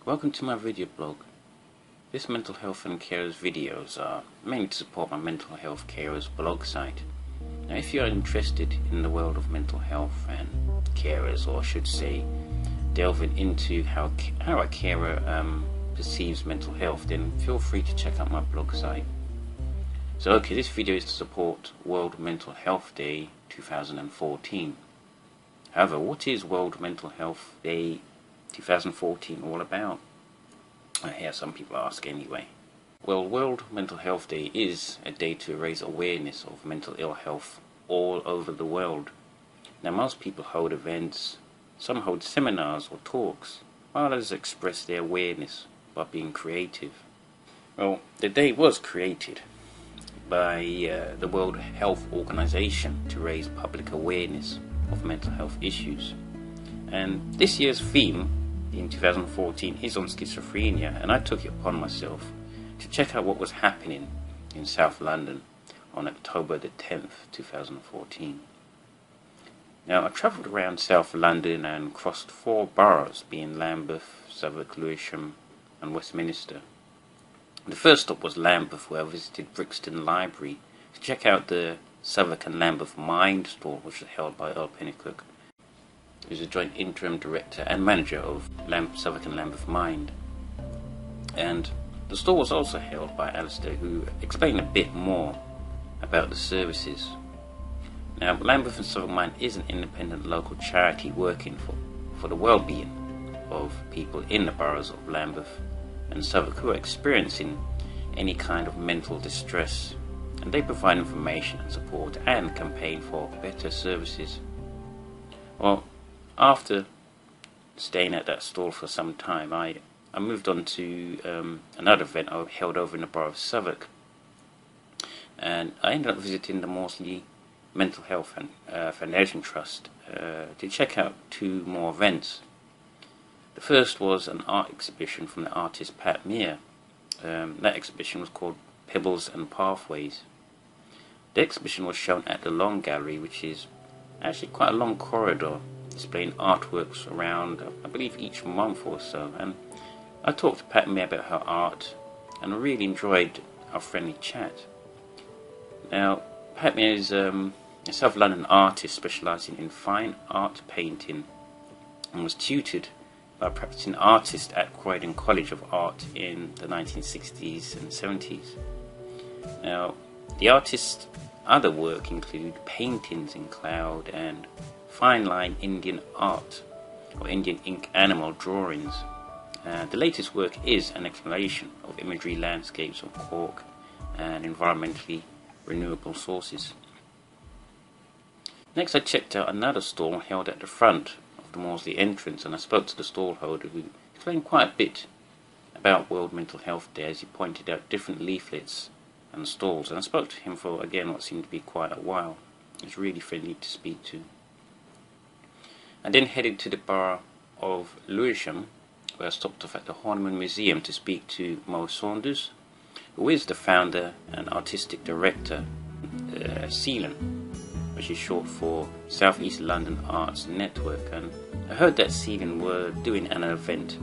Welcome to my video blog. This mental health and carers videos are mainly to support my mental health carers blog site. Now if you are interested in the world of mental health and carers, or I should say delving into how a carer perceives mental health, then feel free to check out my blog site. So this video is to support World Mental Health Day 2014. However, what is World Mental Health Day 2014 all about? I hear some people ask anyway. Well, World Mental Health Day is a day to raise awareness of mental ill health all over the world. Now, most people hold events, some hold seminars or talks, while others express their awareness by being creative. Well, the day was created by the World Health Organization to raise public awareness of mental health issues. And this year's theme in 2014 is on schizophrenia, and I took it upon myself to check out what was happening in South London on October the 10th, 2014. Now, I travelled around South London and crossed 4 boroughs, being Lambeth, Southwark, Lewisham and Westminster. The first stop was Lambeth, where I visited Brixton Library to check out the Southwark and Lambeth Mind store, which was held by Earl Pennycook, who's a joint interim director and manager of Southwark and Lambeth Mind. And the store was also held by Alistair, who explained a bit more about the services. Now, Lambeth and Southwark Mind is an independent local charity working for the well-being of people in the boroughs of Lambeth and Southwark who are experiencing any kind of mental distress, and they provide information and support and campaign for better services. Well, after staying at that stall for some time, I moved on to another event I held over in the borough of Southwark, and I ended up visiting the Maudsley Mental Health Foundation Trust to check out 2 more events. The first was an art exhibition from the artist Pat Mear. That exhibition was called Pebbles and Pathways. The exhibition was shown at the Long Gallery, which is actually quite a long corridor, displaying artworks around, I believe, each month or so. And I talked to Pat Mear about her art, and I really enjoyed our friendly chat. Now, Pat Mear is a South London artist specialising in fine art painting, and was tutored by a practicing artist at Croydon College of Art in the 1960s and 70s. Now, the artist's other work include paintings in cloud and fine line Indian art or Indian ink animal drawings. The latest work is an exploration of imagery landscapes of Cork and environmentally renewable sources. Next, I checked out another stall held at the front of the Maudsley entrance, and I spoke to the stallholder, who explained quite a bit about World Mental Health Day as he pointed out different leaflets and stalls, and I spoke to him for again what seemed to be quite a while. He was really friendly to speak to. I then headed to the borough of Lewisham, where I stopped off at the Horniman Museum to speak to Mo Saunders, who is the founder and artistic director CELAN, which is short for South East London Arts Network. And I heard that CELAN were doing an event,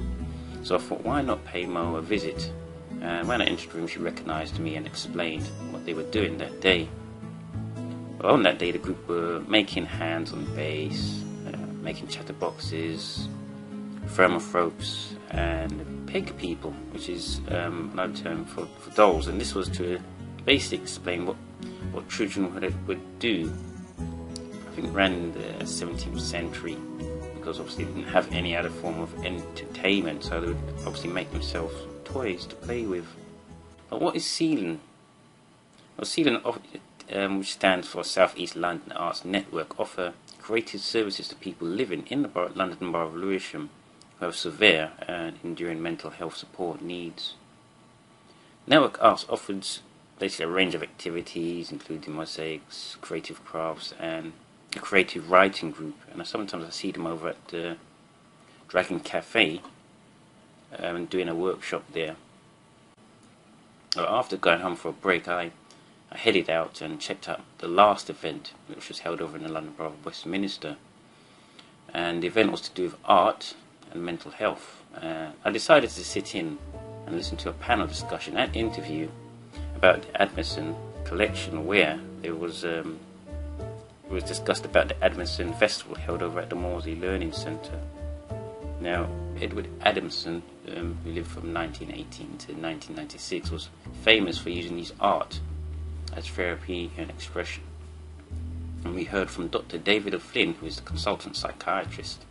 so I thought, why not pay Mo a visit? And when I entered the room, she recognised me and explained what they were doing that day. Well, on that day, the group were making hands on base, making chatterboxes, thermophropes, and peg people, which is another term for dolls. And this was to basically explain what children would do. I think ran in the 17th century, because obviously they didn't have any other form of entertainment, so they would obviously make themselves toys to play with. But what is CELAN? Well, CELAN, which stands for South East London Arts Network, offer creative services to people living in the London Borough of Lewisham who have severe and enduring mental health support needs. Network Arts offers basically a range of activities, including mosaics, creative crafts, and a creative writing group. And sometimes I see them over at the Dragon Cafe and doing a workshop there. After going home for a break, I headed out and checked out the last event, which was held over in the London Borough of Westminster. And the event was to do with art, and mental health. I decided to sit in and listen to a panel discussion and interview about the Edmondson collection, where it was discussed about the Edmondson Festival held over at the Maudsley Learning Centre. Now, Edward Adamson, who lived from 1918 to 1996, was famous for using his art as therapy and expression. And we heard from Dr. David O'Flynn, who is the consultant psychiatrist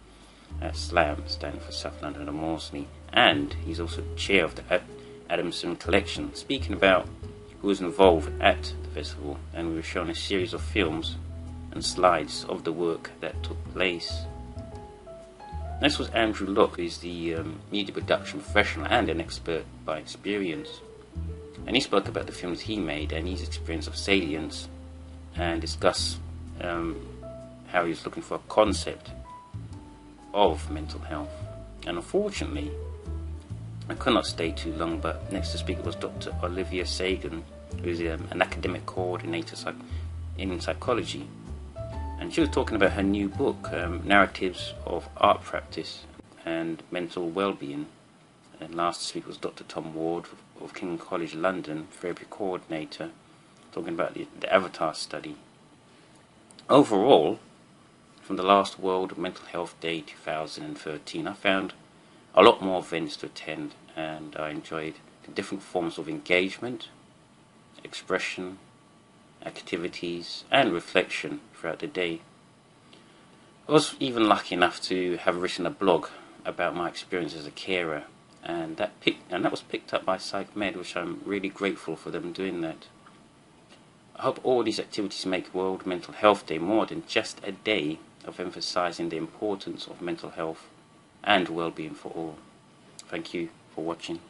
at SLAM, standing for South London and Maudsley, and he's also chair of the Adamson Collection, speaking about who was involved at the festival. And we were shown a series of films and slides of the work that took place. Next was Andrew Locke, who is the media production professional and an expert by experience. And he spoke about the films he made and his experience of Salience, and discussed how he was looking for a concept of mental health. And unfortunately, I could not stay too long, but next to speak was Dr. Olivia Sagan, who is an academic coordinator in psychology. And she was talking about her new book, Narratives of Art Practice and Mental Wellbeing. And last to speak was Dr. Tom Ward of King College London, therapy coordinator, talking about the Avatar study. Overall, from the last World Mental Health Day 2013, I found a lot more events to attend, and I enjoyed the different forms of engagement, expression, activities and reflection throughout the day. I was even lucky enough to have written a blog about my experience as a carer, and that was picked up by PsychMed, which I'm really grateful for them doing that. I hope all these activities make World Mental Health Day more than just a day of emphasizing the importance of mental health and well-being for all. Thank you for watching.